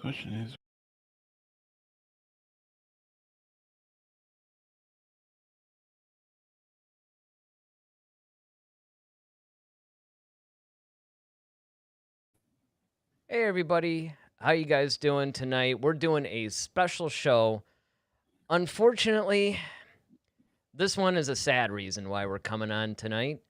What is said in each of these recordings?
Question is, Hey everybody, how you guys doing tonight? We're doing a special show. Unfortunately, this one is a sad reason why we're coming on tonight.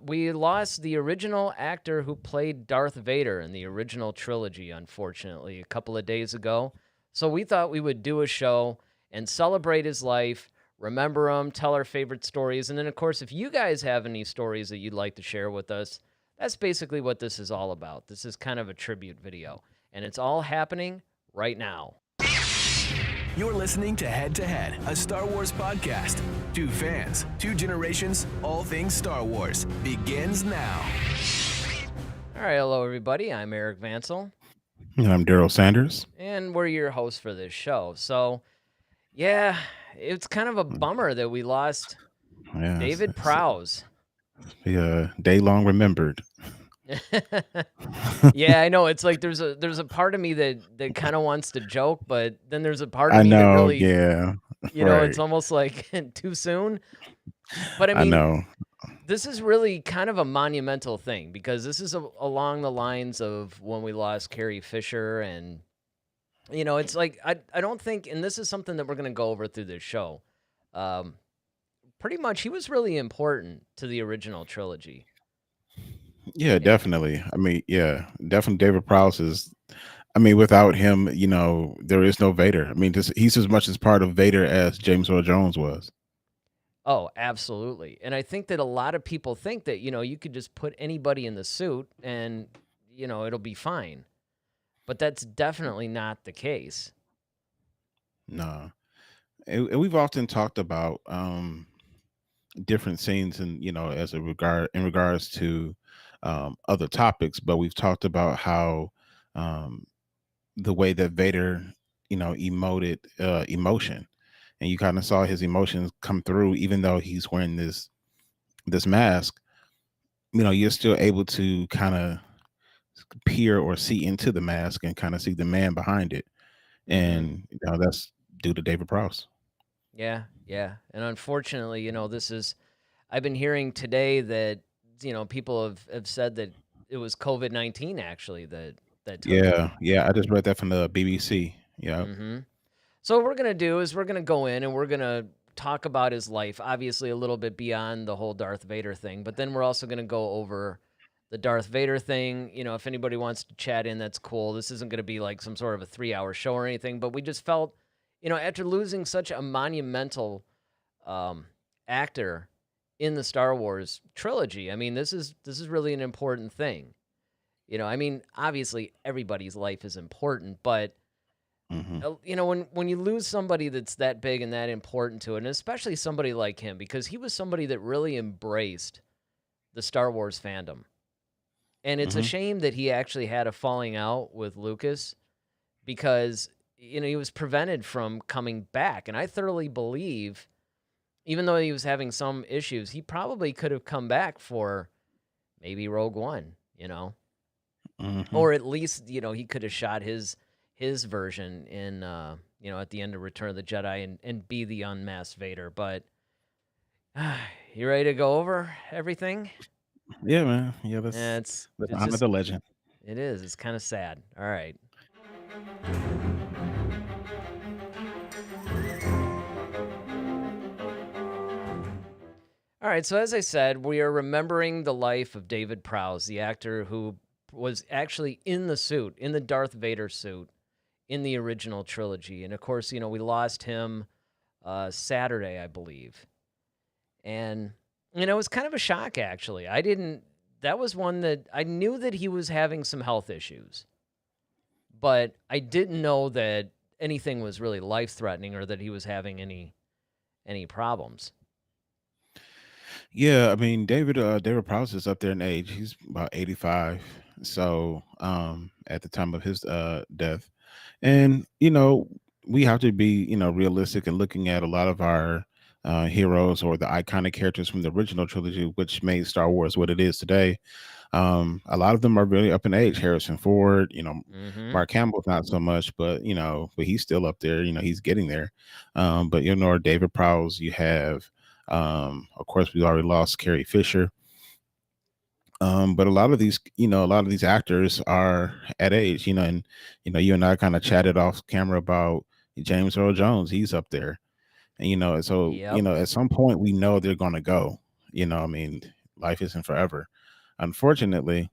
We lost the original actor who played Darth Vader in the original trilogy, unfortunately, a couple of days ago. So we thought we would do a show and celebrate his life, remember him, tell our favorite stories. And then, of course, if you guys have any stories that you'd like to share with us, that's basically what this is all about. This is kind of a tribute video, and it's all happening right now. You're listening to Head to Head, a Star Wars podcast. Two fans, two generations, all things Star Wars begins now. All right, hello everybody. I'm Eric Vansel, I'm Daryl Sanders. and we're your hosts for this show. So, yeah, it's kind of a bummer that we lost Yeah, David Prowse. day long remembered. Yeah, I know. It's like there's a part of me that kind of wants to joke, but then there's a part of I me that know. really, Yeah, it's right. almost like too soon. But I I mean, know. this is really kind of a monumental thing because this is along the lines of when we lost Carrie Fisher, and it's like I don't think, and this is something that we're gonna go over through this show. Um, Pretty much, he was really important to the original trilogy. Yeah, definitely. I mean, yeah, definitely. David Prowse is. I mean, without him, there is no Vader. I mean, he's as much as part of Vader as James Earl Jones was. Oh, absolutely. And I think that a lot of people think that, you could just put anybody in the suit and, it'll be fine. But that's definitely not the case. No, and we've often talked about different scenes, and as a regard in regards to other topics, but we've talked about how um, the way that Vader, emoted emotion, and you kind of saw his emotions come through, even though he's wearing this mask. You're still able to kind of peer or see into the mask and kind of see the man behind it, Hmm. and that's due to David Prowse. Yeah, yeah. And unfortunately, I've been hearing today that, people have said that it was COVID-19 actually that took him. Yeah, I just read that from the BBC. Yeah. Hmm. So what we're gonna do is we're gonna go in and we're gonna talk about his life, obviously a little bit beyond the whole Darth Vader thing, but then we're also gonna go over the Darth Vader thing. If anybody wants to chat in, that's cool. This isn't gonna be like some sort of a 3-hour show or anything, but we just felt, after losing such a monumental um, actor in the Star Wars trilogy, I mean, this is really an important thing. I mean, obviously everybody's life is important, but Hmm. when you lose somebody that's that big and that important to it, and especially somebody like him, because he was somebody that really embraced the Star Wars fandom. And it's a Hmm. shame that he actually had a falling out with Lucas because he was prevented from coming back. And I thoroughly believe, even though he was having some issues, he probably could have come back for maybe Rogue One. Hmm. Or at least, he could have shot his version in at the end of Return of the Jedi and be the unmasked Vader. But you ready to go over everything? Yeah, man. Yeah, Eh, let's it's let's it's honor just the legend. it is. It's kind of sad. All right. All right, so as I said, we are remembering the life of David Prowse, the actor who was actually in the suit, in the Darth Vader suit in the original trilogy. And of course, we lost him Saturday, I believe. And it was kind of a shock actually. I didn't That was one that I knew that he was having some health issues, but I didn't know that anything was really life-threatening or that he was having any problems. Yeah, I mean David Prowse is up there in age. He's about 85. So at the time of his death. And we have to be, realistic and looking at a lot of our heroes or the iconic characters from the original trilogy, which made Star Wars what it is today. A lot of them are really up in age. Harrison Ford, Mm-hmm. Mark Hamill's not so much, but but he's still up there. He's getting there. But David Prowse, you have, of course, we already lost Carrie Fisher. But a lot of these actors are at age, and you and I kind of chatted off camera about James Earl Jones. He's up there, and so Yep. at some point we know they're going to go. I mean, life isn't forever, unfortunately.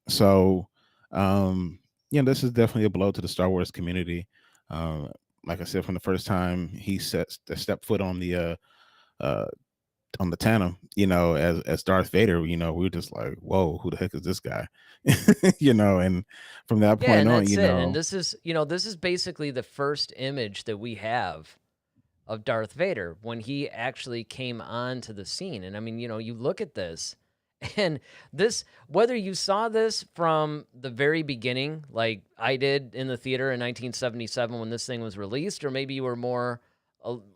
So, this is definitely a blow to the Star Wars community. Um, like I said, from the first time he stepped foot uh, on the tandem, as Darth Vader, we were just like, whoa, who the heck is this guy? And from that Yeah, point and on, that's it. And this is basically the first image that we have of Darth Vader when he actually came onto the scene. And I mean, you look at this and this, whether you saw this from the very beginning, like I did in the theater in 1977 when this thing was released, or maybe you were more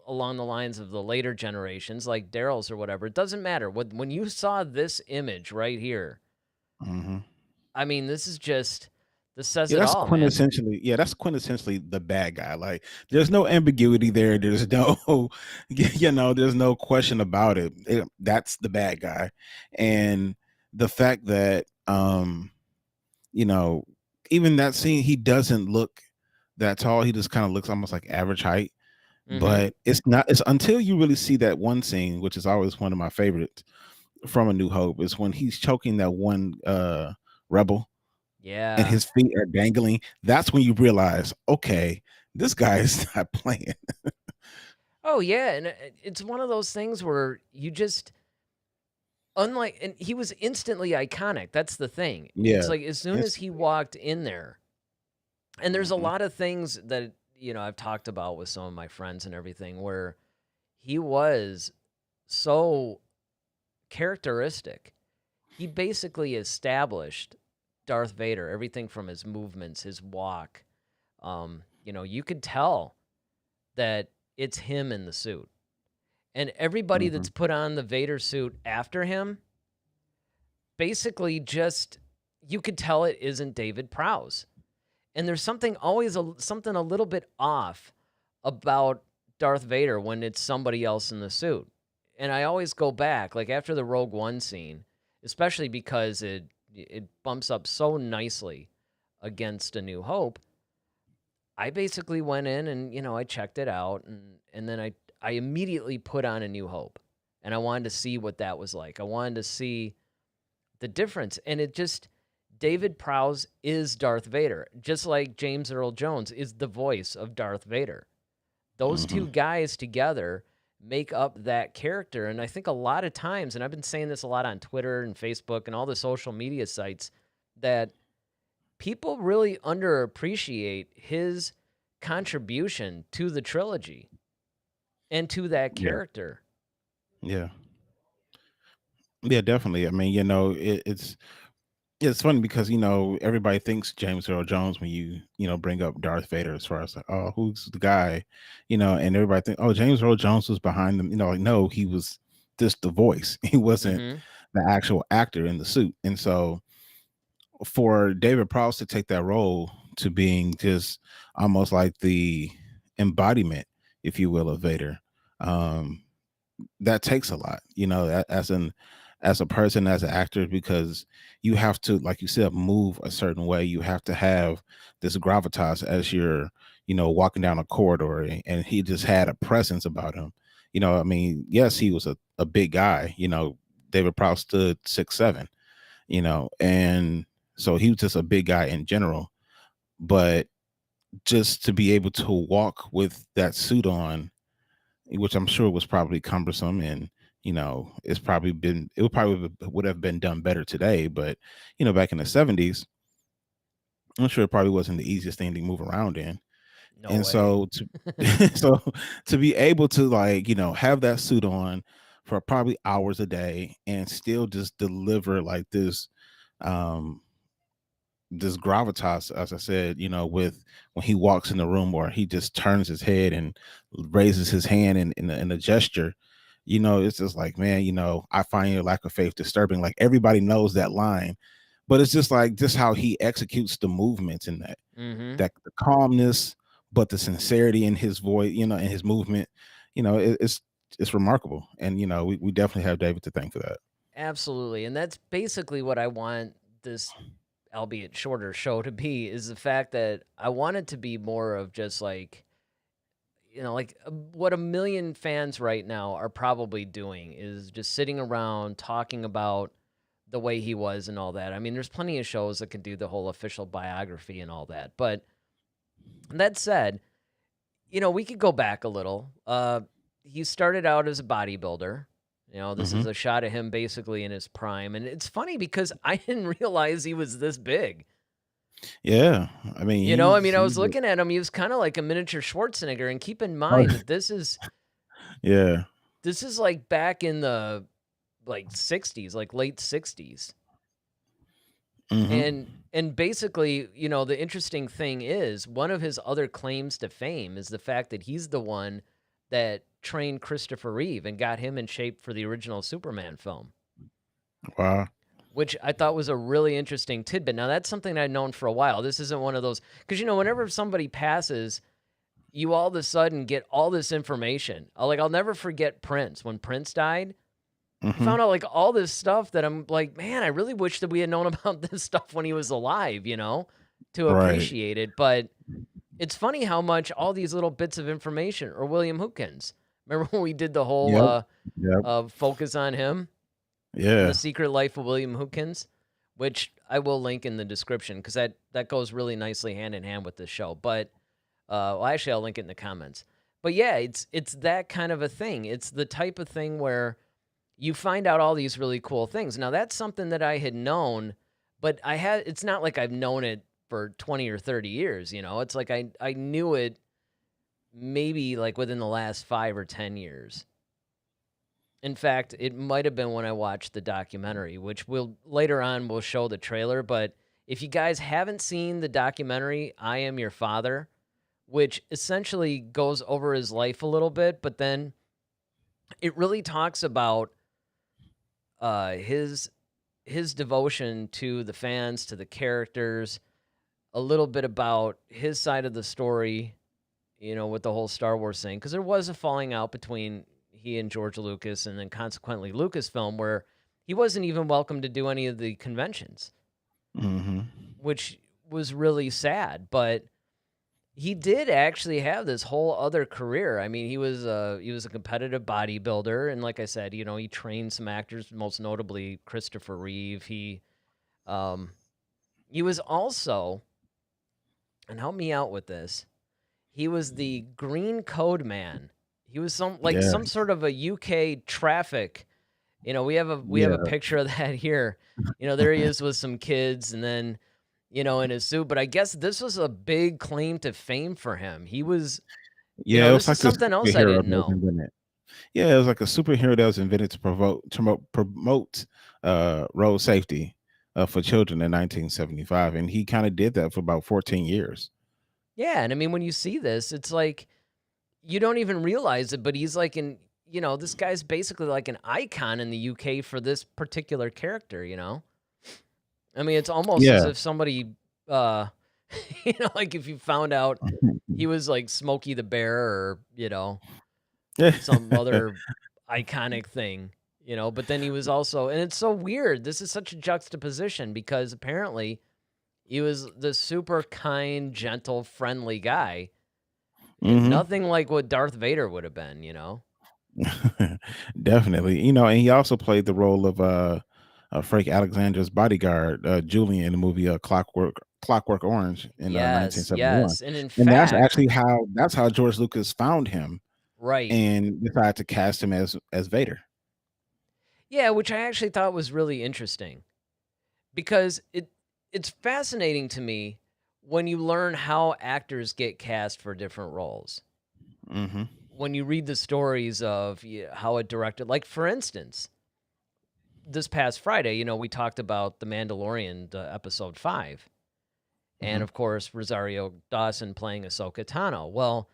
along the lines of the later generations, like Daryl's or whatever, it doesn't matter. When you saw this image right here, hmm I mean, this says it all, man. that's quintessentially the bad guy. Like, there's no ambiguity there. There's no, there's no question about it. That's the bad guy. And the fact that, you know, even that scene, he doesn't look that tall. He just kind of looks almost like average height. Mm-hmm. But it's until you really see that one scene, which is always one of my favorites from A New Hope, is when he's choking that one rebel and Yeah. his feet are dangling. That's when you realize, okay, this guy is not playing. Oh yeah, and it's one of those things where you just unlike and he was instantly iconic. That's the thing. It's Yeah. like as soon as It's he walked in there, and there's a mhm, lot of things that I've talked about with some of my friends and everything where he was so characteristic. He basically established Darth Vader, everything from his movements, his walk. You could tell that it's him in the suit. And everybody mhm, that's put on the Vader suit after him, basically just you could tell it isn't David Prowse. And there's something always something a little bit off about Darth Vader when it's somebody else in the suit. And I always go back, like after the Rogue One scene, especially because it bumps up so nicely against A New Hope. I basically went in and I checked it out, and then I immediately put on A New Hope, and I wanted to see what that was like. I wanted to see the difference, and it just David Prowse is Darth Vader, just like James Earl Jones is the voice of Darth Vader. Those mhm. two guys together make up that character, and I think a lot of times, and I've been saying this a lot on Twitter and Facebook and all the social media sites, that people really underappreciate his contribution to the trilogy and to that Yeah. character. Yeah. Yeah, definitely. I mean, it's funny because everybody thinks James Earl Jones when you bring up Darth Vader, as far as like, oh, who's the guy, and everybody think, oh, James Earl Jones was behind them. Like, no, he was just the voice. He wasn't Mhm. the actual actor in the suit. And so for David Prowse to take that role to being just almost like the embodiment, if you will, of Vader, um, that takes a lot, as a person, as an actor, because you have to, like you said, move a certain way. You have to have this gravitas as you're, walking down a corridor, and he just had a presence about him. I mean, yes, he was a big guy. David Prowse stood 6'7", and so he was just a big guy in general. But just to be able to walk with that suit on, which I'm sure was probably cumbersome, and it would have been done better today, but back in the 70s, I'm sure it probably wasn't the easiest thing to move around in. No And way. so to so to be able to, like, have that suit on for probably hours a day and still just deliver like this, um this gravitas, as I said, with when he walks in the room, or he just turns his head and raises his hand in a gesture. It's just like, man, I find your lack of faith disturbing. Like, everybody knows that line, but it's just like, just how he executes the movements in that, Mm-hmm. that the calmness, but the sincerity in his voice, in his movement, it's remarkable. And we definitely have David to thank for that. Absolutely. And that's basically what I want this, albeit shorter, show to be, is the fact that I want it to be more of just like, what a million fans right now are probably doing is just sitting around talking about the way he was and all that. I mean, there's plenty of shows that can do the whole official biography and all that. But that said, we could go back a little. He started out as a bodybuilder. This Hmm. is a shot of him basically in his prime. And it's funny because I didn't realize he was this big. Yeah, I mean, he's I was he's looking at him. He was kind of like a miniature Schwarzenegger. And keep in oh, mind that yeah. this is like back in the like 60s, like late 60s. Hmm. And basically, the interesting thing is one of his other claims to fame is the fact that he's the one that trained Christopher Reeve and got him in shape for the original Superman film, Wow. which I thought was a really interesting tidbit. Now, that's something I'd known for a while. This isn't one of those, because, whenever somebody passes, you all of a sudden get all this information. I'll never forget Prince. When Prince died, I Hmm. found out like all this stuff that I'm like, man, I really wish that we had known about this stuff when he was alive, to Right. appreciate it. But it's funny how much all these little bits of information, or William Hoopkins. Remember when we did the whole Yep. Yep. focus on him and the Yeah. secret life of William Hoopkins, which I will link in the description because that goes really nicely hand in hand with this show. But well, actually, I'll link it in the comments. But yeah, it's that kind of a thing. It's the type of thing where you find out all these really cool things. Now, that's something that I had known, but it's not like I've known it for 20 or 30 years, It's like I knew it maybe like within the last 5 or 10 years. In fact, it might have been when I watched the documentary, which later on we'll show the trailer, but if you guys haven't seen the documentary I Am Your Father, which essentially goes over his life a little bit, but then it really talks about his devotion to the fans, to the characters, a little bit about his side of the story, with the whole Star Wars thing, because there was a falling out between he and George Lucas, and then consequently Lucasfilm, where he wasn't even welcome to do any of the conventions, Hmm. which was really sad. But he did actually have this whole other career. I mean, he was a competitive bodybuilder, and like I said, he trained some actors, most notably Christopher Reeve. Um, he was also, and help me out with this, he was the Green Code Man. He was Yeah. some sort of a UK traffic. We have a Yeah. picture of that here. There he is with some kids, and then in his suit. But I guess this was a big claim to fame for him. He was, Yeah. It was this is like this something else I superhero didn't that was know. invented. Yeah, it was like a superhero that was invented to promote road safety for children in 1975, and he kind of did that for about 14 years. Yeah, and I mean, when you see this, it's like you don't even realize it, but he's like this guy's basically like an icon in the UK for this particular character. I mean, it's almost as Yeah. if somebody, uh, like if you found out he was like Smokey the Bear, or Yeah. some other iconic thing, but then he was also, and it's so weird. This is such a juxtaposition because apparently he was the super kind, gentle, friendly guy. Hmm. Nothing like what Darth Vader would have been. Definitely. And he also played the role of Frank Alexander's bodyguard, Julian, in the movie Clockwork Orange in Yes, 1971. yes. And in And fact, that's how George Lucas found him right. and decided to cast him as Vader. Yeah, which I actually thought was really interesting because it's fascinating to me when you learn how actors get cast for different roles. Hmm. When you read the stories of how it directed, like for instance, this past Friday, we talked about The Mandalorian, episode 5. and Hmm. of course Rosario Dawson playing Ahsoka Tano. Well,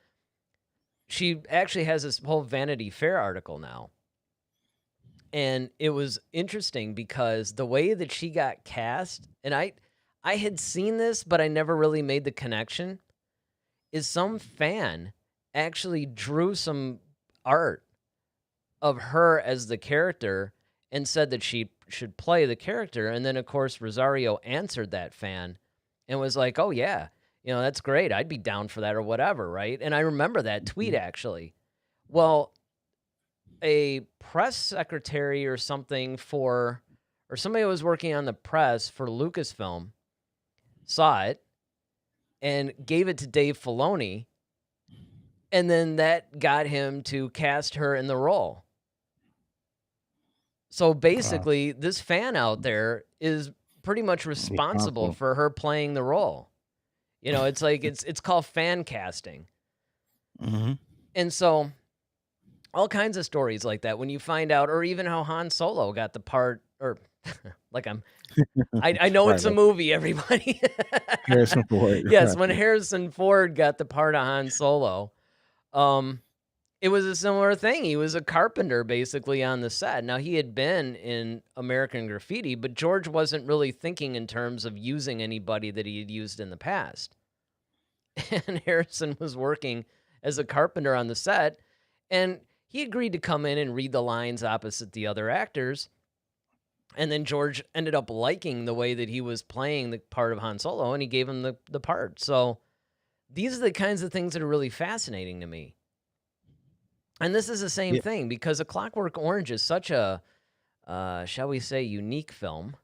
she actually has this whole Vanity Fair article now. And it was interesting because the way that she got cast, and I had seen this, but I never really made the connection, is some fan actually drew some art of her as the character and said that she should play the character. And then, of course, Rosario answered that fan and was like, oh, yeah, that's great. I'd be down for that or whatever, right? And I remember that tweet actually. Well, a press secretary or something or somebody who was working on the press for Lucasfilm saw it and gave it to Dave Filoni. And then that got him to cast her in the role. So Wow. basically, this fan out there is pretty much responsible Responsible. for her playing the role. It's like it's called fan casting. Hmm. And so all kinds of stories like that when you find out, or even how Han Solo got the part, or like I know Right. it's a Like movie, everybody. Harrison Ford. Yes, Right. when Harrison Ford got the part of Han Solo, it was a similar thing. He was a carpenter basically on the set. Now, he had been in American Graffiti, but George wasn't really thinking in terms of using anybody that he had used in the past. And Harrison was working as a carpenter on the set, and he agreed to come in and read the lines opposite the other actors. And then George ended up liking the way that he was playing the part of Han Solo, and he gave him the part. So these are the kinds of things that are really fascinating to me. And this is the same Yeah. thing because A Clockwork Orange is such a, shall we say, unique film.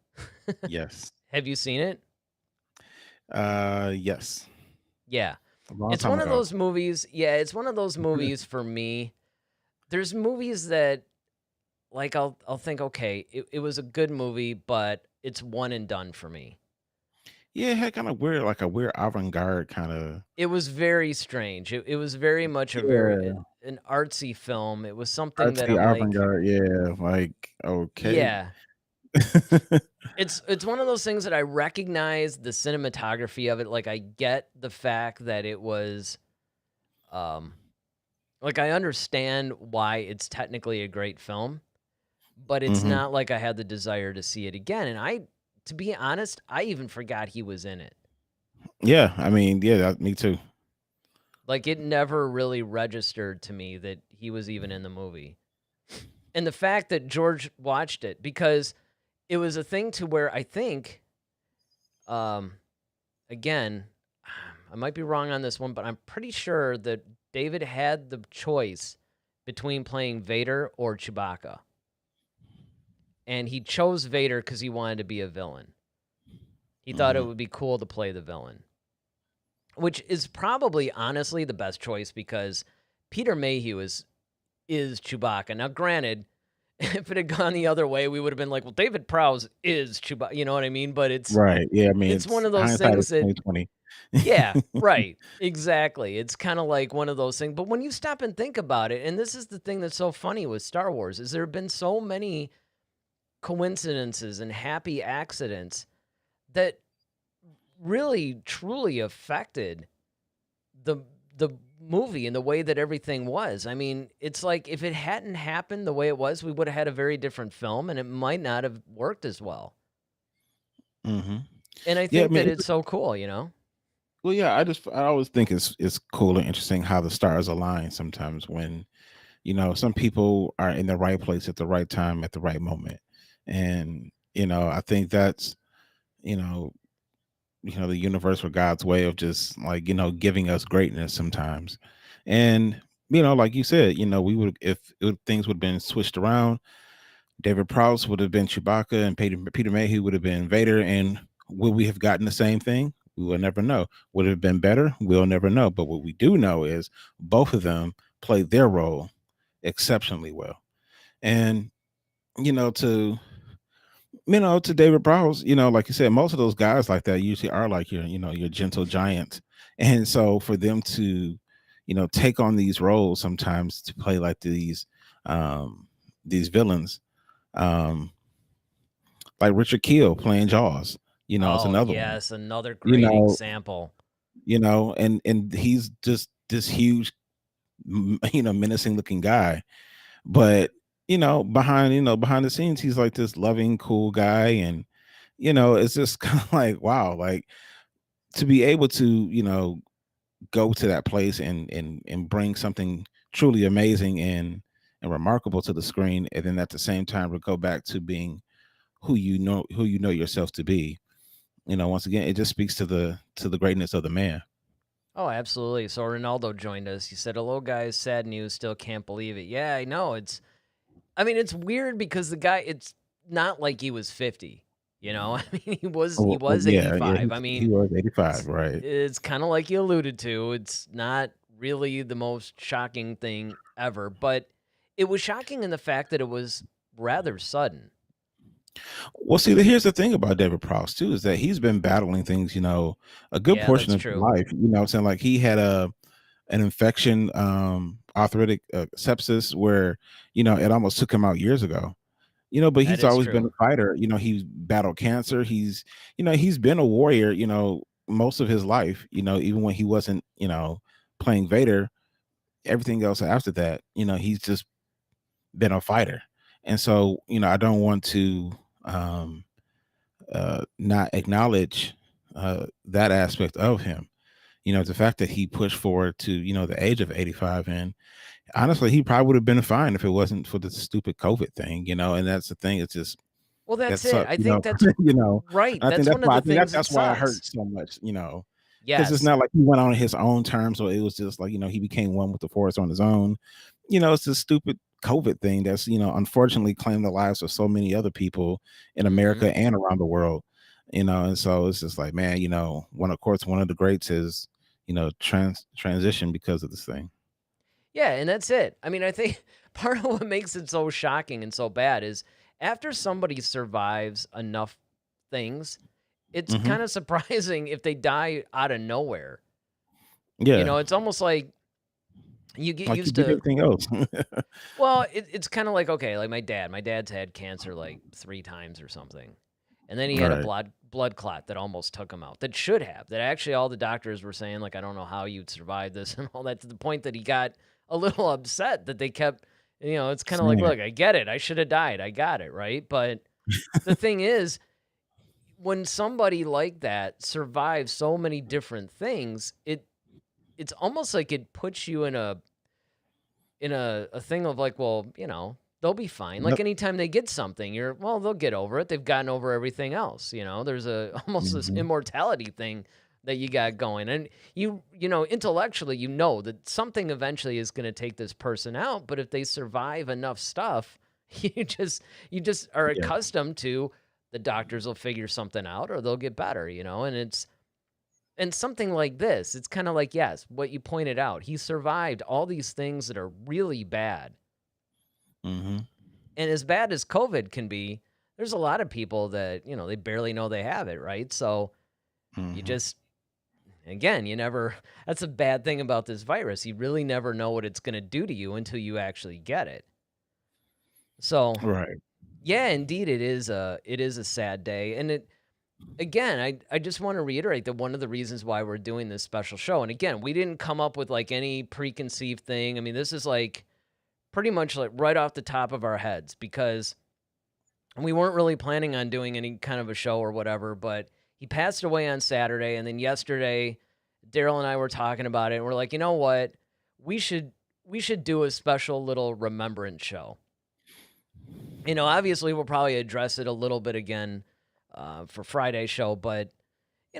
Yes. Have you seen it? Yes. Yeah. A long It's time one of ago. those movies. Yeah, it's one of those movies for me. There's movies that, like, I'll think, okay, it was a good movie, but it's one and done for me. Yeah, it had kind of weird, like a weird avant-garde kind of. It was very strange. It was very much Yeah. an artsy film. It was something that Artsy I'm like, avant-garde. Yeah. Like, okay. yeah. It's one of those things that I recognize the cinematography of it. Like, I get the fact that it was, like, I understand why it's technically a great film, but it's Hmm. not like I had the desire to see it again. And to be honest, I even forgot he was in it. Yeah. I mean, yeah, me too. Like, it never really registered to me that he was even in the movie. And the fact that George watched it, because it was a thing to where I think, again, I might be wrong on this one, but I'm pretty sure that David had the choice between playing Vader or Chewbacca. And he chose Vader because he wanted to be a villain. He thought it would be cool to play the villain, which is probably, honestly, the best choice because Peter Mayhew is Chewbacca. Now, granted, if it had gone the other way, we would have been like, well, David Prowse is Chewbacca. You know what I mean? But Right. Yeah. I mean, it's one it's of those hindsight is things that, 2020. yeah, right. Exactly. It's kind of like one of those things. But when you stop and think about it, and this is the thing that's so funny with Star Wars, is there have been so many coincidences and happy accidents that really truly affected the movie and the way that everything was. I mean, it's like if it hadn't happened the way it was, we would have had a very different film and it might not have worked as well. Hmm. And I Yeah. I think that mean, it's so cool, well, yeah. I always think it's cool and interesting how the stars align sometimes when some people are in the right place at the right time at the right moment, and I think that's you know the universe or God's way of just like giving us greatness sometimes. And like you said, we would if things would have been switched around, David Prowse would have been Chewbacca and Peter Mayhew would have been Vader, and would we have gotten the same thing? We will never know. Would it have been better? We'll never know. But what we do know is both of them played their role exceptionally well. And to to David Prowse, like you said, most of those guys like that usually are like your gentle giants. And so for them to, take on these roles sometimes to play like these villains, um, like Richard Keel playing Jaws, It's Oh, another one. yes, another You great know, example. and he's just this huge, menacing looking guy. But behind the scenes, he's like this loving, cool guy, and it's just kind of like wow, like to be able to go to that place and bring something truly amazing and remarkable to the screen, and then at the same time go back to being who you know yourself to be. Once again, it just speaks to the greatness of the man. Oh, absolutely. So Ronaldo joined us. He said, "Hello, guys. Sad news. Still can't believe it." Yeah, I know. I mean, it's weird because the guy. It's not like he was 50. I mean, he Well, was yeah, 85. I he mean, was 85, it's right? it's kind of like you alluded to. It's not really the most shocking thing ever, but it was shocking in the fact that it was rather sudden. Well, see, here's the thing about David Prowse too is that he's been battling things, a good Yeah, portion that's of his true. life. I'm saying, like he had an infection, arthritic sepsis, where it almost took him out years ago. But That he's is always been true. a fighter. He's battled cancer. He's been a warrior. Most of his life. Even when he wasn't, playing Vader, everything else after that, he's just been a fighter. And so, I don't want to not acknowledge that aspect of him. The fact that he pushed forward to the age of 85, and honestly, he probably would have been fine if it wasn't for the stupid COVID thing. And that's the thing. It's just Well, that that's it. sucks. I think that's right. And I think That's that's one of why the I think things that that's why it hurt sucks. so much. Because it's Yes. not like he went on his own terms, or it was just like he became one with the force on his own. It's this stupid COVID thing that's unfortunately claimed the lives of so many other people in Hmm. America and around the world. And so it's just like, man, one of the greats is transition because of this thing. Yeah, and that's it. I mean, I think part of what makes it so shocking and so bad is after somebody survives enough things, it's Hmm. kind of surprising if they die out of nowhere. Yeah, It's almost like you get like you used did to. everything else. Well, it's kind of like okay, like my dad. My dad's had cancer like 3 times or something, and then he had a Right. blood clot that almost took him out. That should have. That actually all the doctors were saying like I don't know how you'd survive this and all that to the point that he got a little upset that they kept. It's kind of like Same. look, I get it. I should have died. I got it right, but the thing is, when somebody like that survives so many different things, it's almost like it puts you in a thing of like, well, they'll be fine. Like Yep. anytime they get something, they'll get over it. They've gotten over everything else. There's a almost this Mhm. immortality thing that you got going. And intellectually, that something eventually is going to take this person out. But if they survive enough stuff, you just are Yeah. accustomed to the doctors will figure something out or they'll get better, and something like this, it's kind of like, yes, what you pointed out. He survived all these things that are really bad. Mhm. And as bad as COVID can be, there's a lot of people that, they barely know they have it, right? So you Mhm. just, again, you never, that's a bad thing about this virus. You really never know what it's going to do to you until you actually get it. So, Right. yeah, indeed, it is a sad day. And again, I just want to reiterate that one of the reasons why we're doing this special show, and again, we didn't come up with like any preconceived thing. I mean, this is like pretty much like right off the top of our heads because we weren't really planning on doing any kind of a show or whatever, but he passed away on Saturday. And then yesterday, Daryl and I were talking about it. And we're like, you know what? We should we should do a special little remembrance show. Obviously we'll probably address it a little bit again for Friday's show, but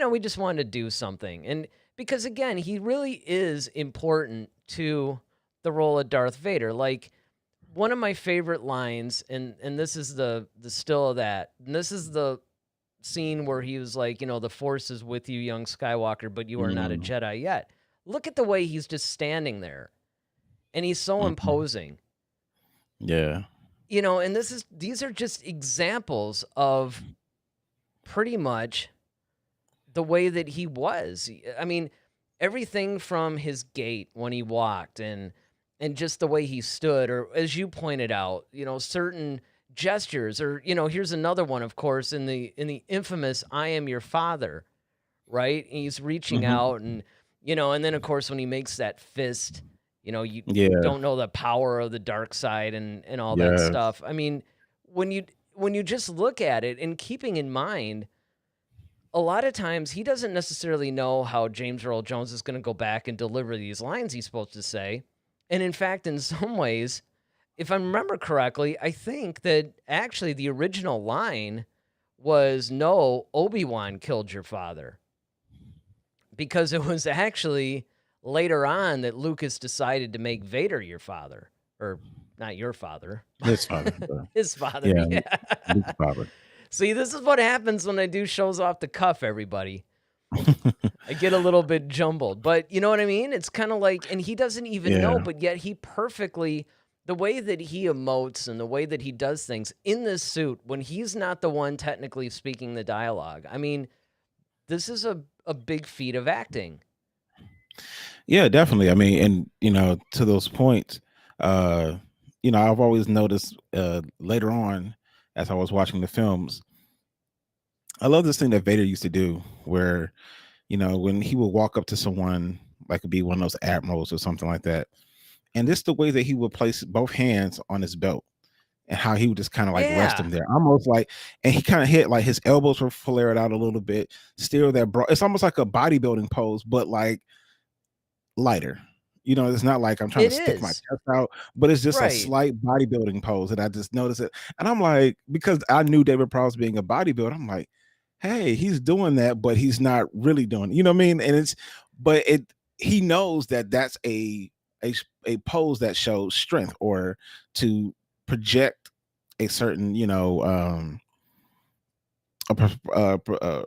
we just wanted to do something. And because again, he really is important to the role of Darth Vader. Like one of my favorite lines, and this is the still of that. And this is the scene where he was like, the force is with you, young Skywalker, but you are not a Mhm. Jedi yet. Look at the way he's just standing there. And he's so Mhm. imposing. Yeah. And these are just examples of pretty much the way that he was. I mean, everything from his gait when he walked and just the way he stood, or as you pointed out, certain gestures, or here's another one, of course, in the infamous "I am your father," right? He's reaching Hmm. out, and then of course when he makes that fist, you Yeah. don't know the power of the dark side and all that Yes. stuff. I mean, when you just look at it, and keeping in mind, a lot of times he doesn't necessarily know how James Earl Jones is going to go back and deliver these lines he's supposed to say. And in fact, in some ways, if I remember correctly, I think that actually the original line was, "No, Obi-Wan killed your father." Because it was actually later on that Lucas decided to make Vader your father. Or not your father, His father. his father. Yeah. Yeah. Luke's father. See, this is what happens when I do shows off the cuff, everybody. I get a little bit jumbled, but you know what I mean? It's kind of like, and he doesn't even know, Yeah. but yet he perfectly, the way that he emotes and the way that he does things in this suit when he's not the one technically speaking the dialogue. I mean, this is a big feat of acting. Yeah, definitely. I mean, and to those points, uh, I've always noticed later on as I was watching the films, I love this thing that Vader used to do where, when he would walk up to someone, like it'd be one of those admirals or something like that, and this the way that he would place both hands on his belt and how he would just kind of like rest Yeah, him there, almost like, and he kind of hit like his elbows were flared out a little bit, still that bro. It's almost like a bodybuilding pose, but like lighter. It's not like I'm trying it to stick my is. chest out, but it's just a Right. slight bodybuilding pose, and I just noticed it. And I'm like, because I knew David Prowse being a bodybuilder, I'm like, hey, he's doing that, but he's not really doing it. You know what I mean? And but he knows that that's a pose that shows strength or to project a certain,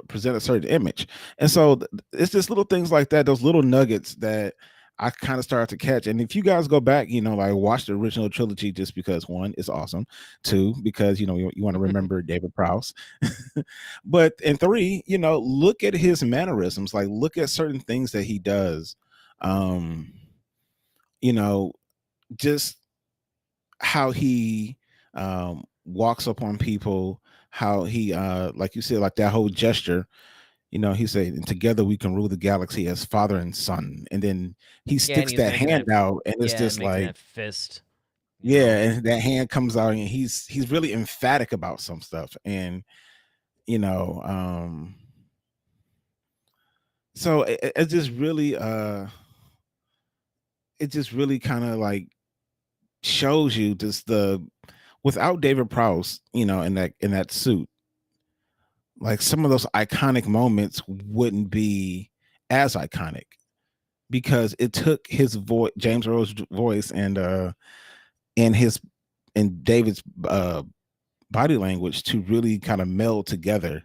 present a certain image. And so it's just little things like that, those little nuggets that I kind of started to catch. And if you guys go back, like watch the original trilogy, just because one, it's awesome. Two, because you want to remember David Prowse. But and three, look at his mannerisms, like look at certain things that he does. Um, you know, just how he walks up on people, how he like you said, like that whole gesture. He said, "And together we can rule the galaxy as father and son." And then he Yeah, and sticks he's that making hand that, out, and it's yeah, just making like, that fist, yeah, and that hand comes out, and he's really emphatic about some stuff. And you know, so it just really kind of like shows you just the without David Prowse, in that suit, like some of those iconic moments wouldn't be as iconic because it took his voice, James Earl's voice, and his and David's body language to really kind of meld together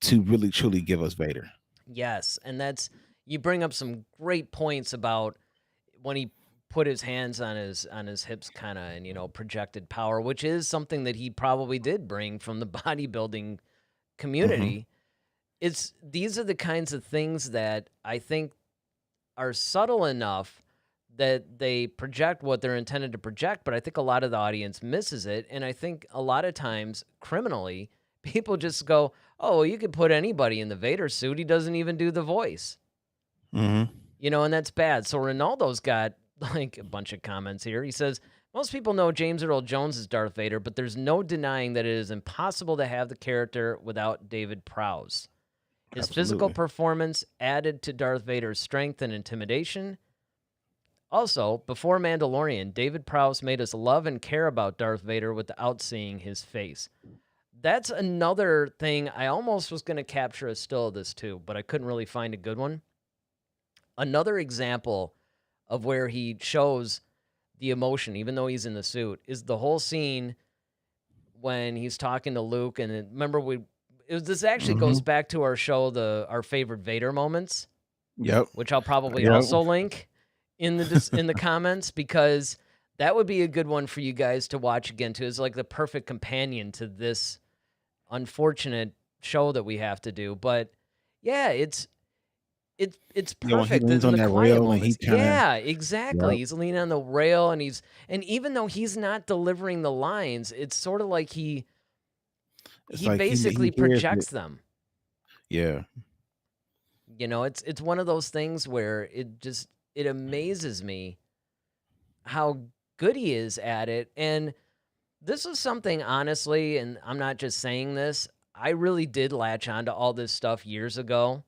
to really truly give us Vader. yes, and you bring up some great points about when he put his hands on his hips, kind of, and projected power, which is something that he probably did bring from the bodybuilding Hmm. community. These are the kinds of things that I think are subtle enough that they project what they're intended to project, but I think a lot of the audience misses it. And I think a lot of times, criminally, people just go, "Oh, well, you could put anybody in the Vader suit. He doesn't even do the voice." Hmm. And that's bad. So Ronaldo's got like a bunch of comments here. He says, "Most people know James Earl Jones is Darth Vader, but there's no denying that it is impossible to have the character without David Prowse. His physical Absolutely. performance added to Darth Vader's strength and intimidation. Also, before Mandalorian, David Prowse made us love and care about Darth Vader without seeing his face." That's another thing. I almost was going to capture a still of this too, but I couldn't really find a good one. Another example of where he shows the emotion, even though he's in the suit, is the whole scene when he's talking to Luke. And remember, this actually goes Hmm. back to our show, our favorite Vader moments, Yep. which I'll probably Yep. also link in the comments, because that would be a good one for you guys to watch again too. It's like the perfect companion to this unfortunate show that we have to do. But yeah, it's When he perfect leans in on the that quiet rail and he moments. kind of, Yeah, exactly. yep. He's leaning on the rail and even though he's not delivering the lines, it's sort of like It's he like basically he hears it. projects them. Yeah. It's one of those things where it amazes me how good he is at it. And this is something, honestly, and I'm not just saying this, I really did latch on to all this stuff years ago.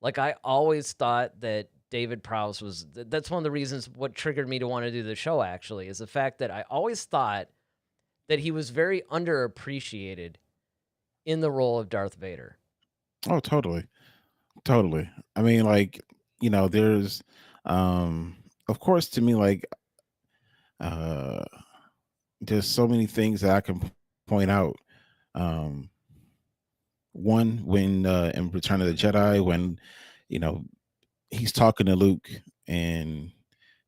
Like, I always thought that David Prowse was, that's one of the reasons what triggered me to want to do the show, actually, is the fact that I always thought that he was very underappreciated in the role of Darth Vader. Oh, totally. Totally. I mean, like, there's of course to me, like, uh there's so many things that I can point out. Um One, when in Return of the Jedi, when you know he's talking to Luke and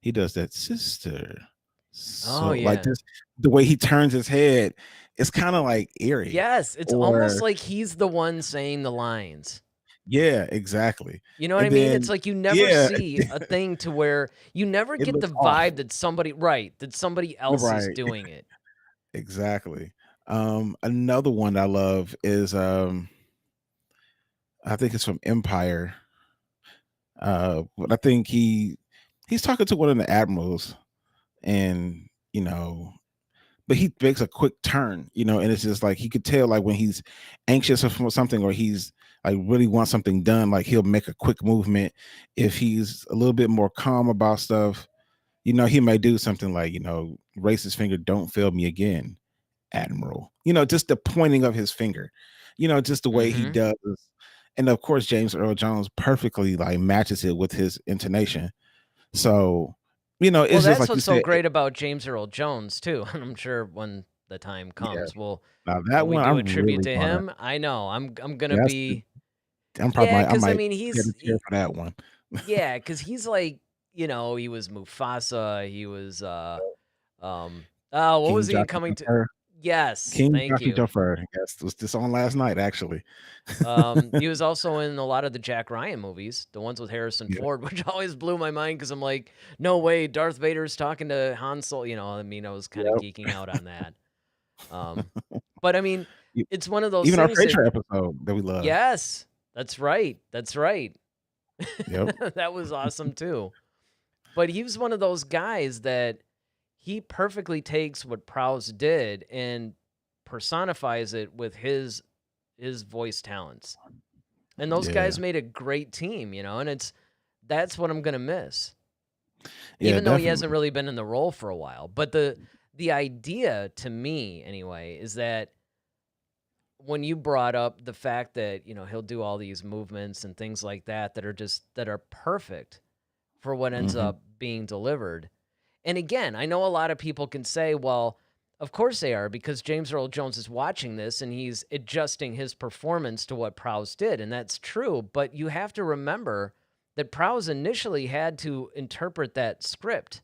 he does that, sister. Oh, So like yeah. this, the way he turns his head, it's kind of like eerie. Yes, it's almost Or like he's the one saying the lines. yeah, exactly. You know what I And mean? It's then like you never yeah, see a thing to where you never it get the looks off. vibe that somebody else is Right. doing it. Exactly. Another one I love is I think it's from Empire. But I think he's talking to one of the admirals, and but he makes a quick turn, and it's just like he could tell, like when he's anxious for something, or he's like really wants something done, like he'll make a quick movement. If he's a little bit more calm about stuff, he might do something like, raise his finger, don't fail me again, Admiral. Just the pointing of his finger, just the way he Mhm. does. And of course, James Earl Jones perfectly like matches it with his intonation. So, Well, it's just that's like you what's so said. great about James Earl Jones too, and I'm sure when the time Yeah. comes, Now that we one do a I'm tribute really to gonna. him. I know. I'm gonna That's the. be I because I might mean shed a tear for that one. because he's like he was Mufasa. He was oh, what King was he Jockey coming to? Jumper. Yes, King thank Jockey you. Jumper. Yes, was this on last night actually. He was also in a lot of the Jack Ryan movies, the ones with Harrison Yeah. Ford, which always blew my mind because I'm like, no way, Darth Vader's talking to Han Solo. I mean, I was kind of Yep. geeking out on that. Um, but I mean, E- it's one of those Even our things that, Patreon episode that we love. yes, that's right. That's right. Yep. That was awesome too. But he was one of those guys that he perfectly takes what Prowse did and personifies it with his voice talents. And those guys Yeah. made a great team, and that's what I'm gonna miss. Yeah, Even though he hasn't definitely. really been in the role for a while. But the idea to me anyway is that when you brought up the fact that, he'll do all these movements and things like that that are perfect for what ends Hmm. up being delivered. And again, I know a lot of people can say, well, of course they are, because James Earl Jones is watching this and he's adjusting his performance to what Prowse did. And that's true. But you have to remember that Prowse initially had to interpret that script.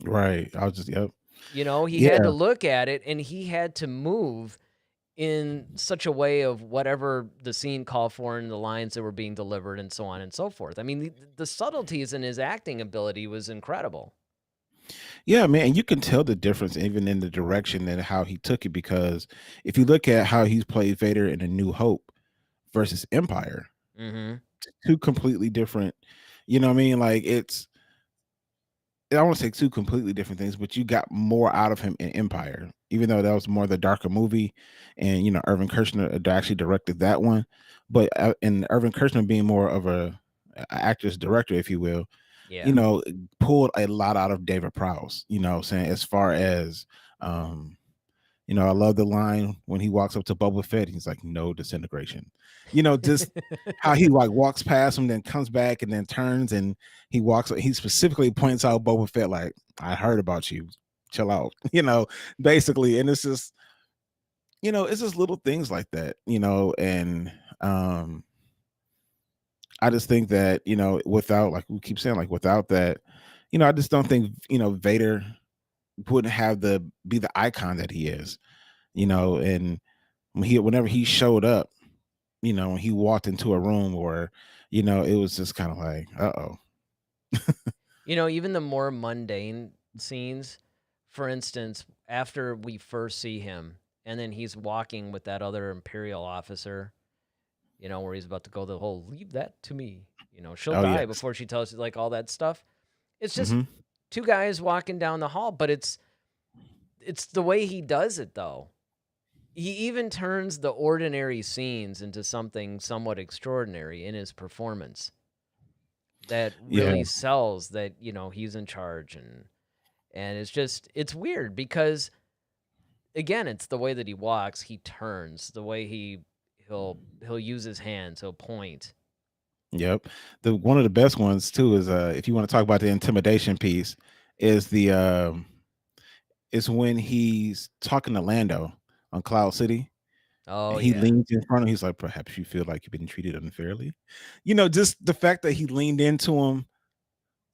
Right. I was just, yep. He had to Yeah. look at it and he had to move in such a way of whatever the scene called for and the lines that were being delivered and so on and so forth. I mean, the subtleties in his acting ability was incredible. Yeah, man, and you can tell the difference even in the direction and how he took it, because if you look at how he's played Vader in A New Hope versus Empire, Mm-hmm. two completely different, you know what I mean? Like I don't want to say two completely different things, but you got more out of him in Empire, even though that was more the darker movie, and Irvin Kershner actually directed that one. But and Irvin Kershner being more of a actress director, if you will, you Yeah. know, pulled a lot out of David Prowse. Saying as far as I love the line when he walks up to Boba Fett. He's like, "No disintegration." Just how he like walks past him, then comes back, and then turns, and he walks. He specifically points out Boba Fett, like, "I heard about you. Chill out." Basically, and it's just little things like that. And I just think that without, like we keep saying, like without that, I just don't think Vader wouldn't have be the icon that he is. And whenever he showed up, when he walked into a room, or it was just kind of like, uh-oh. Even the more mundane scenes, for instance, after we first see him, and then he's walking with that other Imperial officer, where he's about to go the whole "leave that to me," she'll Oh die yes. before she tells you, like all that stuff. It's just Hmm. two guys walking down the hall, but it's the way he does it though. He even turns the ordinary scenes into something somewhat extraordinary in his performance that Yeah. really sells that, he's in charge, and it's weird because again, it's the way that he walks, he turns, the way he'll use his hands, he'll point. Yep. The one of the best ones too is, if you want to talk about the intimidation piece, is the is when he's talking to Lando on Cloud City. Oh He yeah. leans in front of him. He's like, perhaps you feel like you've been treated unfairly. Just the fact that he leaned into him,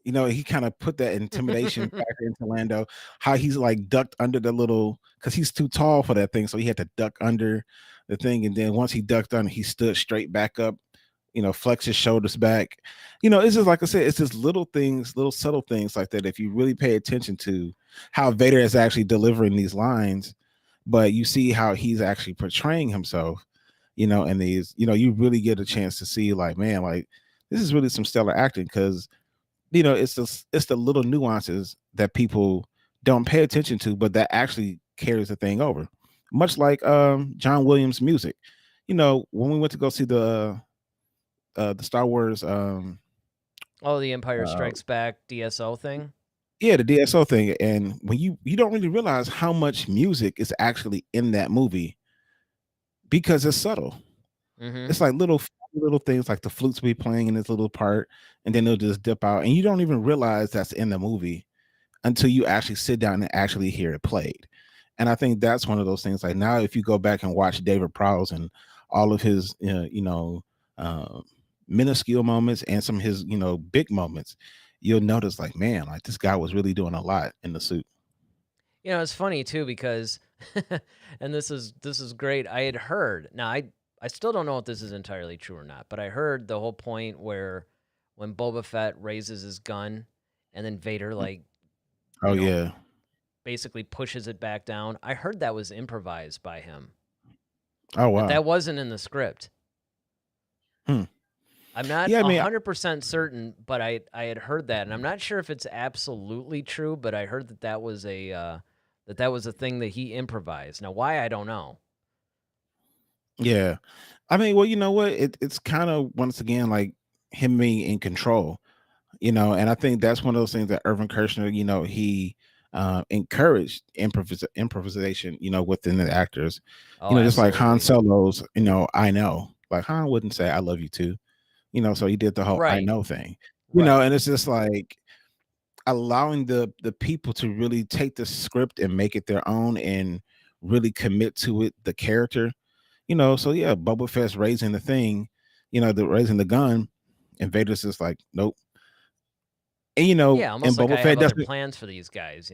he kind of put that intimidation factor into Lando. How he's like ducked under the little, because he's too tall for that thing, so he had to duck under the thing. And then once he ducked under, he stood straight back up. Flex his shoulders back. It's just like I said, it's just little things, little subtle things like that. If you really pay attention to how Vader is actually delivering these lines, but you see how he's actually portraying himself, and these, you really get a chance to see, like, man, like this is really some stellar acting, because it's the little nuances that people don't pay attention to, but that actually carries the thing over. Much like John Williams music. When we went to go see the Star Wars, Oh, the Empire uh Strikes Back DSO thing. yeah, the DSO thing, and when you don't really realize how much music is actually in that movie, because it's subtle. Mm-hmm. It's like little things, like the flutes be playing in this little part, and then they'll just dip out, and you don't even realize that's in the movie until you actually sit down and actually hear it played. And I think that's one of those things. Like, now, if you go back and watch David Prowse and all of his, uh, minuscule moments, and some of his, big moments, you'll notice, like, man, like this guy was really doing a lot in the suit. It's funny too because, and this is great. I had heard. Now I still don't know if this is entirely true or not, but I heard the whole point where when Boba Fett raises his gun, and then Vader like Oh you know yeah. basically pushes it back down. I heard that was improvised by him. Oh That wow. that wasn't in the script. Hmm. I'm not Yeah, I mean, 100% certain, but I had heard that, and I'm not sure if it's absolutely true, but I heard that was a thing that he improvised. Now, why I don't know. yeah. I mean, well, you know what? It's kind of, once again, like him being in control, and I think that's one of those things that Irvin Kershner, he encouraged improvisation, within the actors, Oh, just like Han absolutely. Solo's, I know, like Han wouldn't say I love you too, so he did the whole I Right, know thing, right. and it's just like allowing the people to really take the script and make it their own, and really commit to it, the character, so yeah, Boba Fett's raising the thing, raising the gun, and Vader's just like, nope. And Yeah, almost and like Boba I have Fett other doesn't. plans for these guys.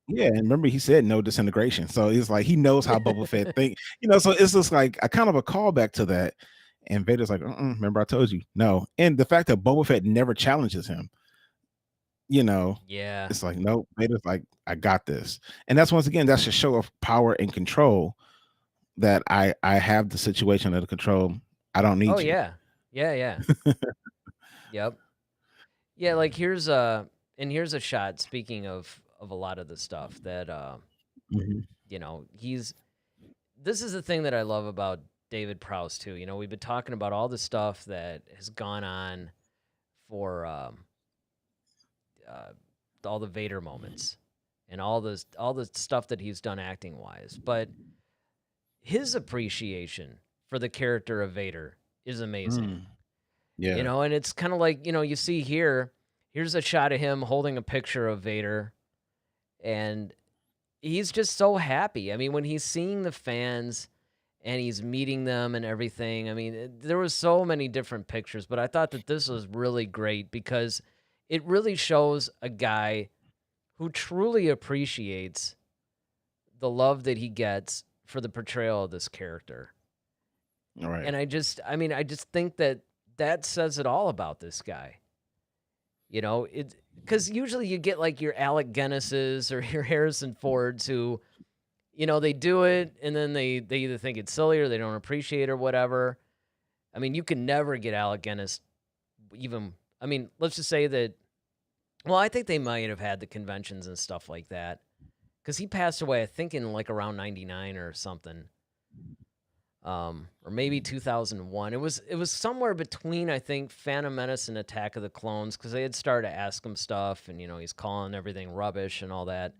Yeah, and remember he said no disintegration. So it's like he knows how Boba Fett think, so it's just like a kind of a callback to that. And Vader's like, remember I told you, no. And the fact that Boba Fett never challenges him, you know, Yeah. it's like, no, Vader's like, I got this. And that's, once again, that's a show of power and control, that I have the situation under control. I don't Oh need you. yeah. Yeah, yeah. Yep. Yeah, like here's a shot, speaking of a lot of the stuff that Mhm. he's this is the thing that I love about David Prowse too. We've been talking about all the stuff that has gone on for uh, all the Vader moments and all the stuff that he's done acting wise, but his appreciation for the character of Vader is amazing. Mm, yeah. And it's kind of like, you see here's a shot of him holding a picture of Vader, and he's just so happy. I mean, when he's seeing the fans and he's meeting them and everything. I mean, there was so many different pictures, but I thought that this was really great because it really shows a guy who truly appreciates the love that he gets for the portrayal of this character. Right. And I just think that that says it all about this guy. It's because usually you get like your Alec Guinnesses or your Harrison Fords who, they do it and then they either think it's silly or they don't appreciate it or whatever. I mean, you can never get Alec Guinness even. I mean, let's just say that. Well, I think they might have had the conventions and stuff like that because he passed away, I think, in like around '99 or something, or maybe 2001. It was somewhere between, I think, Phantom Menace and Attack of the Clones because they had started to ask him stuff, and he's calling everything rubbish and all that.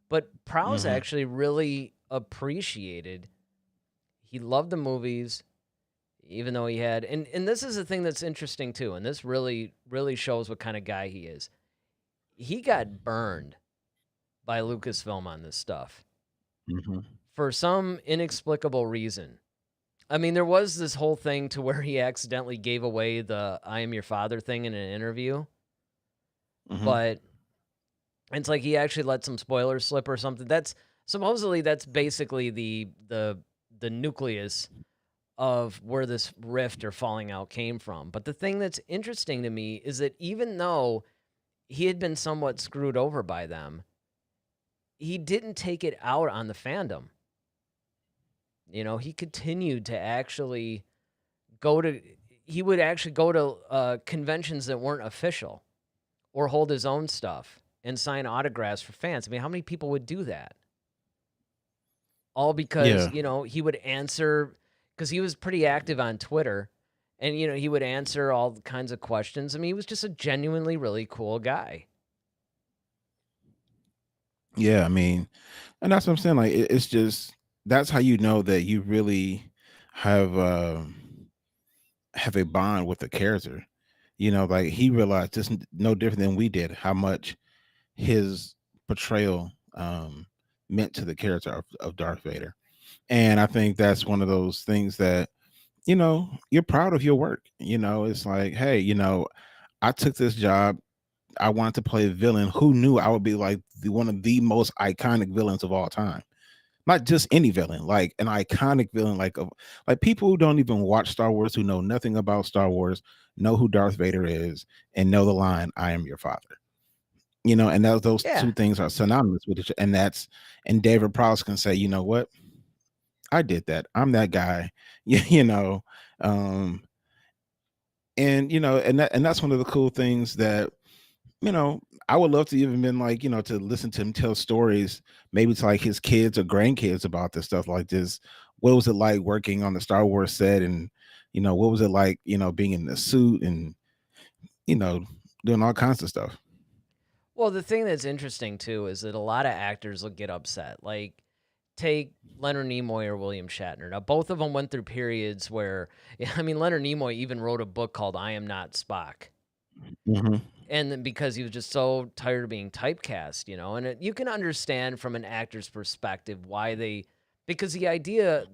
But Prowse Hmm. actually really appreciated. He loved the movies, even though he had, and this is the thing that's interesting too, and this really really shows what kind of guy he is. He got burned by Lucasfilm on this stuff Hmm. for some inexplicable reason. I mean, there was this whole thing to where he accidentally gave away the "I am your father" thing in an interview, Hmm. but it's like he actually let some spoilers slip or something. That's supposedly that's basically the nucleus of where this rift or falling out came from. But the thing that's interesting to me is that even though he had been somewhat screwed over by them, he didn't take it out on the fandom. He continued to actually go to, he would actually go to conventions that weren't official or hold his own stuff and sign autographs for fans. I mean, how many people would do that? All because, Yeah. he would answer, because he was pretty active on Twitter, and, he would answer all kinds of questions. I mean, he was just a genuinely really cool guy. Yeah. I mean, and that's what I'm saying. Like, it's just that's how you know that you really have have a bond with the character. Like he realized just no different than we did how much his portrayal meant to the character of Darth Vader. And I think that's one of those things that you're proud of your work. It's like, hey, I took this job. I wanted to play a villain. Who knew I would be like one of the most iconic villains of all time? Not just any villain, like an iconic villain, like people who don't even watch Star Wars, who know nothing about Star Wars, know who Darth Vader is, and know the line "I am your father." And those Yeah. two things are synonymous with each, and David Prowse can say, you know what, I did that. I'm that guy. you know, um, and that's one of the cool things that you know, I would love to even been like, to listen to him tell stories, maybe to like his kids or grandkids about this stuff like this. What was it like working on the Star Wars set? And, what was it like, being in the suit and, you know, doing all kinds of stuff. Well, the thing that's interesting too is that a lot of actors will get upset. Like, take Leonard Nimoy or William Shatner. Now, both of them went through periods where, I mean, Leonard Nimoy even wrote a book called "I Am Not Spock," Hmm. and then because he was just so tired of being typecast, and you can understand from an actor's perspective why they, because the idea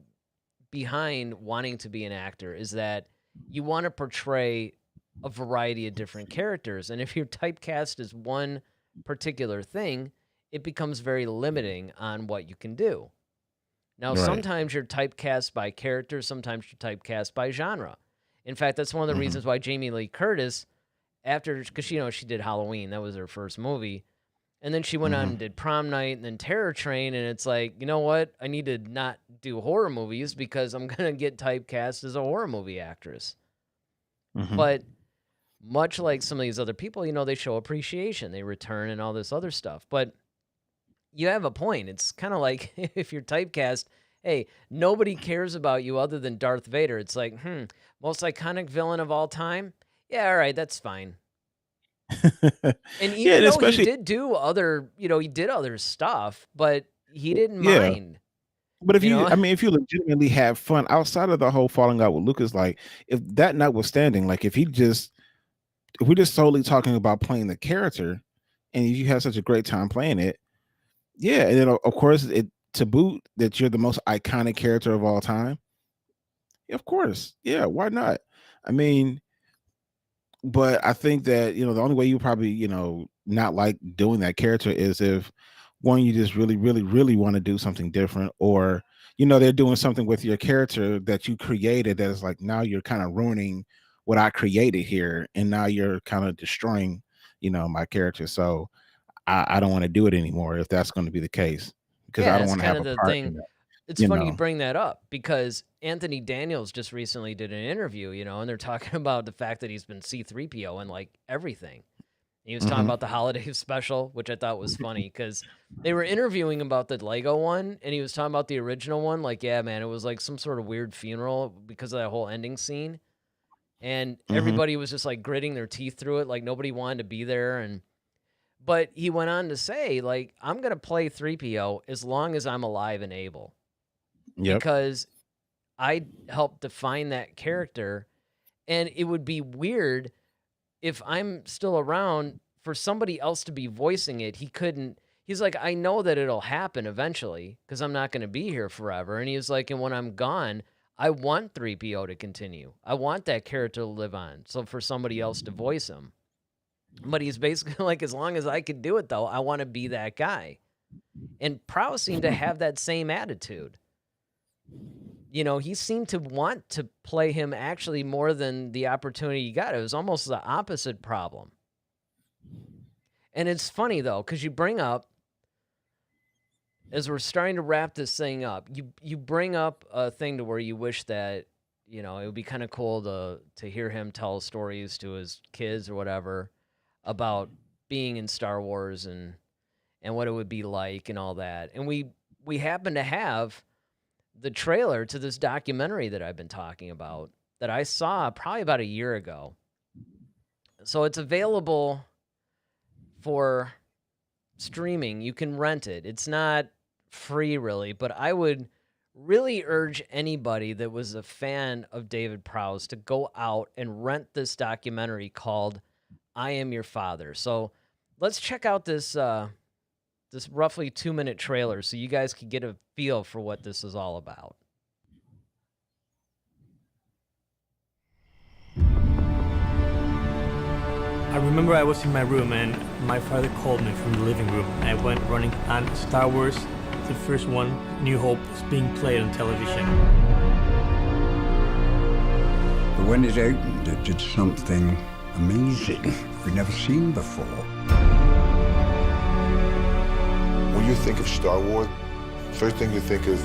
behind wanting to be an actor is that you want to portray a variety of different characters. And if you're typecast as one particular thing, it becomes very limiting on what you can do. Now, Right. sometimes you're typecast by character, sometimes you're typecast by genre. In fact, that's one of the Hmm. reasons why Jamie Lee Curtis, after, because she did Halloween, that was her first movie. And then she went on Hmm. and did Prom Night and then Terror Train. And it's like, you know what? I need to not do horror movies because I'm going to get typecast as a horror movie actress. Hmm. But much like some of these other people, they show appreciation, they return and all this other stuff. But you have a point. It's kind of like if you're typecast, hey, nobody cares about you other than Darth Vader. It's like, most iconic villain of all time? Yeah, all right, that's fine. And Yeah, even and though he especially did do other, he did other stuff, but he didn't yeah. mind, But if you you, know? I mean, if you legitimately have fun outside of the whole falling out with Lucas, like if that notwithstanding, like if we're just solely talking about playing the character, and you have such a great time playing it, yeah, and then of course it to boot that you're the most iconic character of all time. Of course, yeah, why not? I mean, but I think that the only way you probably not like doing that character is if one you just really really really want to do something different, or they're doing something with your character that you created that is like, now you're kind of ruining what I created here, and now you're kind of destroying, my character. So I don't want to do it anymore if that's going to be the case, because I Yeah, don't it's want to kind have of a the part thing. in that. It's You funny you know. bring that up because Anthony Daniels just recently did an interview, and they're talking about the fact that he's been C-3PO and like everything. He was talking Hmm. about the holiday special, which I thought was funny because they were interviewing about the Lego one, and he was talking about the original one. Like, yeah, man, it was like some sort of weird funeral because of that whole ending scene, and Hmm. everybody was just like gritting their teeth through it, like nobody wanted to be there. But he went on to say, like, I'm gonna play 3PO as long as I'm alive and able Yep. because I helped define that character, and it would be weird if I'm still around for somebody else to be voicing it. He's like, I know that it'll happen eventually because I'm not going to be here forever. And he was like, and when I'm gone, I want 3PO to continue. I want that character to live on. So for somebody else to voice him. But he's basically like, as long as I could do it, though, I want to be that guy. And Prowse seemed to have that same attitude. He seemed to want to play him actually more than the opportunity he got. It was almost the opposite problem. And it's funny, though, because you bring up, as we're starting to wrap this thing up, you bring up a thing to where you wish that, it would be kind of cool to hear him tell stories to his kids or whatever about being in Star Wars and what it would be like and all that. And we happen to have the trailer to this documentary that I've been talking about that I saw probably about a year ago. So it's available for streaming. You can rent it. It's not free really, but I would really urge anybody that was a fan of David Prowse to go out and rent this documentary called I Am Your Father. So let's check out this roughly 2-minute trailer so you guys can get a feel for what this is all about. I remember I was in my room and my father called me from the living room. I went running, and Star Wars, the first one, New Hope, was being played on television. But when it opened, it did something amazing we'd never seen before. When you think of Star Wars, first thing you think of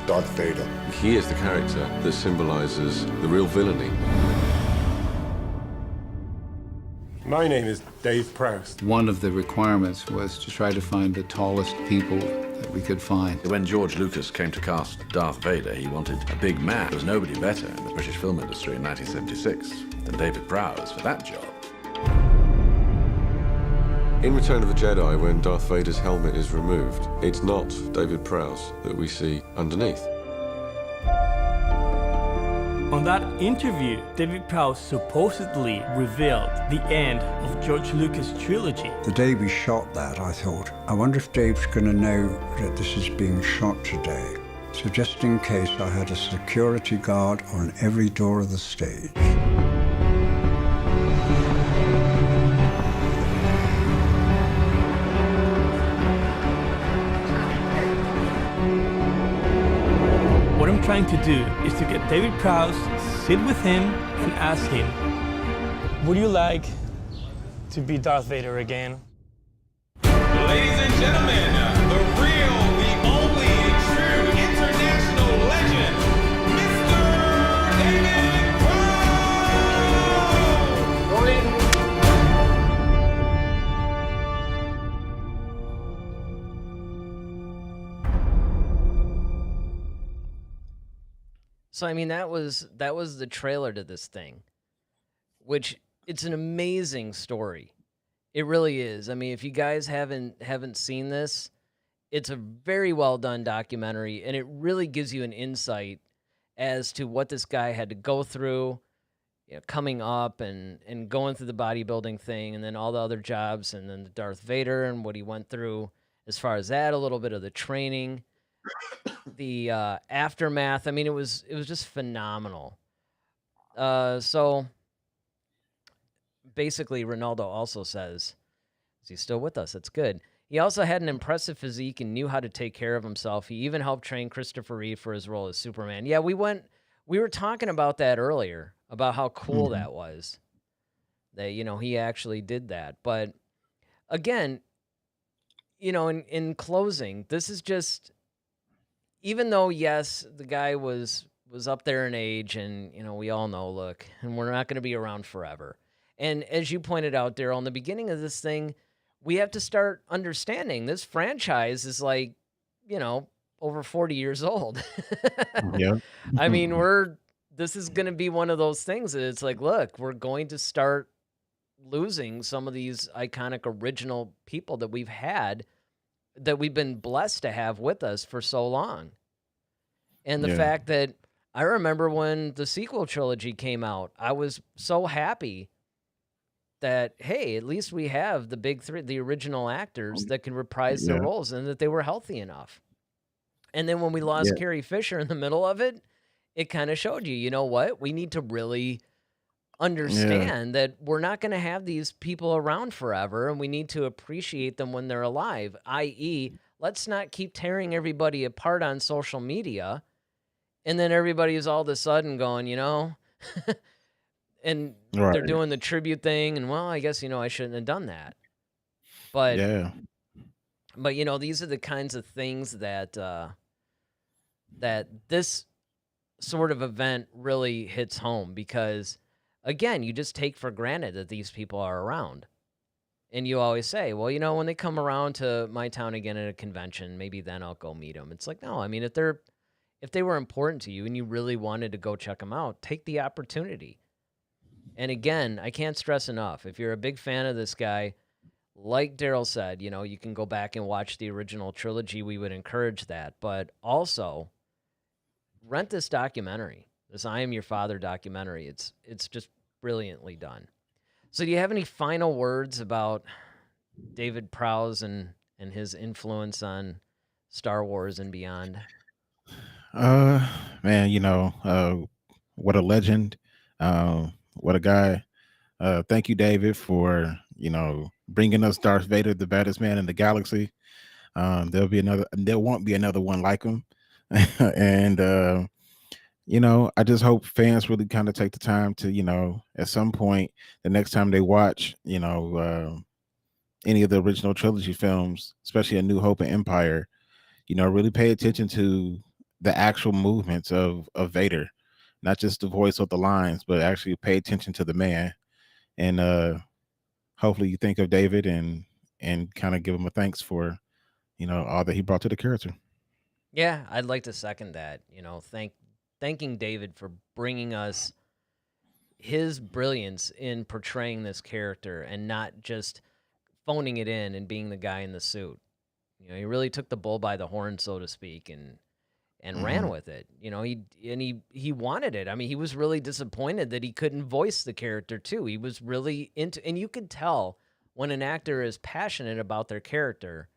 Darth Vader. He is the character that symbolizes the real villainy. My name is David Prowse. One of the requirements was to try to find the tallest people that we could find. When George Lucas came to cast Darth Vader, he wanted a big man. There was nobody better in the British film industry in 1976 than David Prowse for that job. In Return of the Jedi, when Darth Vader's helmet is removed, it's not David Prowse that we see underneath. On that interview, David Prowse supposedly revealed the end of George Lucas' trilogy. The day we shot that, I thought, I wonder if Dave's going to know that this is being shot today. So just in case, I had a security guard on every door of the stage. What I'm trying to do is to get David Prowse, sit with him, and ask him, would you like to be Darth Vader again? Ladies and gentlemen, the real, the only true international legend, Mr. David Prowse! So I mean that was the trailer to this thing, which it's an amazing story. It really is. I mean, if you guys haven't seen this, it's a very well done documentary, and it really gives you an insight as to what this guy had to go through, coming up and going through the bodybuilding thing, and then all the other jobs, and then the Darth Vader and what he went through as far as that, a little bit of the training, the aftermath. I mean, it was just phenomenal. So basically, Ronaldo also says, is he still with us? That's good. He also had an impressive physique and knew how to take care of himself. He even helped train Christopher Reeve for his role as Superman. Yeah, we were talking about that earlier, about how cool Mhm. that was. That, he actually did that. But again, in closing, this is just, even though, yes, the guy was up there in age, and we all know, look, and we're not going to be around forever. And as you pointed out, Daryl, in the beginning of this thing, we have to start understanding this franchise is like, over 40 years old. Yeah. I mean, this is going to be one of those things that it's like, look, we're going to start losing some of these iconic original people that we've had, that we've been blessed to have with us for so long. And the Yeah. fact that I remember when the sequel trilogy came out, I was so happy that, hey, at least we have the big three, the original actors that can reprise their Yeah. roles, and that they were healthy enough. And then when we lost Yeah. Carrie Fisher in the middle of it, it kind of showed you, you know what? We need to really Yeah. understand that we're not going to have these people around forever, and we need to appreciate them when they're alive, i.e., let's not keep tearing everybody apart on social media, and then everybody's all of a sudden going, and they're Right. doing the tribute thing, and, well, I guess, I shouldn't have done that. But Yeah. these are the kinds of things that that this sort of event really hits home, because, again, you just take for granted that these people are around. And you always say, well, when they come around to my town again at a convention, maybe then I'll go meet them. It's like, no, I mean, if they were important to you and you really wanted to go check them out, take the opportunity. And again, I can't stress enough, if you're a big fan of this guy, like Daryl said, you can go back and watch the original trilogy. We would encourage that. But also, rent this documentary, this I Am Your Father documentary. It's just brilliantly done. So do you have any final words about David Prowse and his influence on Star Wars and beyond? Uh, Man, what a legend. What a guy. Thank you, David, for bringing us Darth Vader, the baddest man in the galaxy. There won't be another one like him. And I just hope fans really kind of take the time to, at some point, the next time they watch, any of the original trilogy films, especially A New Hope and Empire, really pay attention to the actual movements of Vader, not just the voice of the lines, but actually pay attention to the man. And hopefully you think of David and kind of give him a thanks for, all that he brought to the character. Yeah, I'd like to second that. Thanking David for bringing us his brilliance in portraying this character and not just phoning it in and being the guy in the suit. He really took the bull by the horn, so to speak, and ran with it. He wanted it. I mean, he was really disappointed that he couldn't voice the character too. He was really into, and you could tell when an actor is passionate about their character,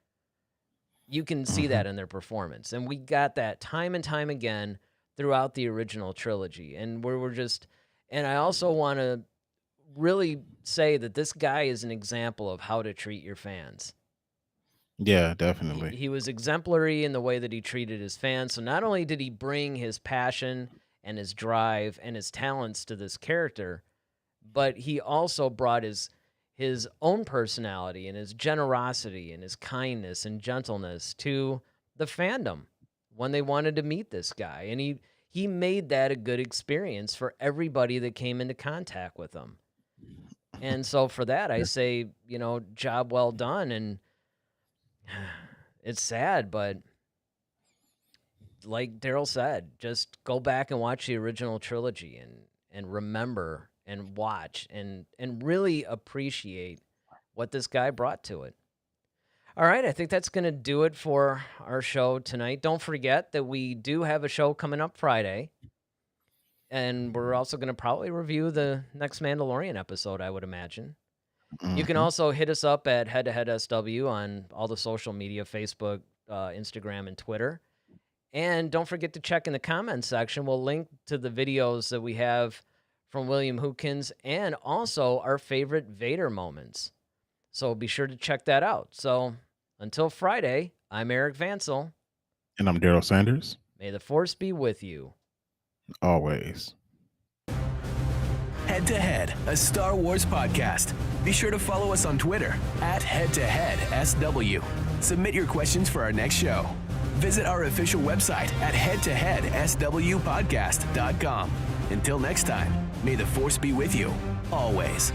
you can see that in their performance. And we got that time and time again throughout the original trilogy. And we're just, and I also want to really say that this guy is an example of how to treat your fans. Yeah, definitely. He was exemplary in the way that he treated his fans. So not only did he bring his passion and his drive and his talents to this character, but he also brought his own personality and his generosity and his kindness and gentleness to the fandom when they wanted to meet this guy. And he made that a good experience for everybody that came into contact with him. And so for that, I say, job well done. And it's sad, but like Daryl said, just go back and watch the original trilogy and remember and watch and really appreciate what this guy brought to it. All right, I think that's going to do it for our show tonight. Don't forget that we do have a show coming up Friday, and we're also going to probably review the next Mandalorian episode, I would imagine. You can also hit us up at Head to Head SW on all the social media, Facebook, Instagram, and Twitter. And don't forget to check in the comments section. We'll link to the videos that we have from William Hookins and also our favorite Vader moments. So be sure to check that out. So Until Friday, I'm Eric Vansel. And I'm Daryl Sanders. May the Force be with you. Always. Head to Head, a Star Wars podcast. Be sure to follow us on Twitter @HeadToHeadSW. Submit your questions for our next show. Visit our official website at headtoheadswpodcast.com. Until next time, may the Force be with you, always.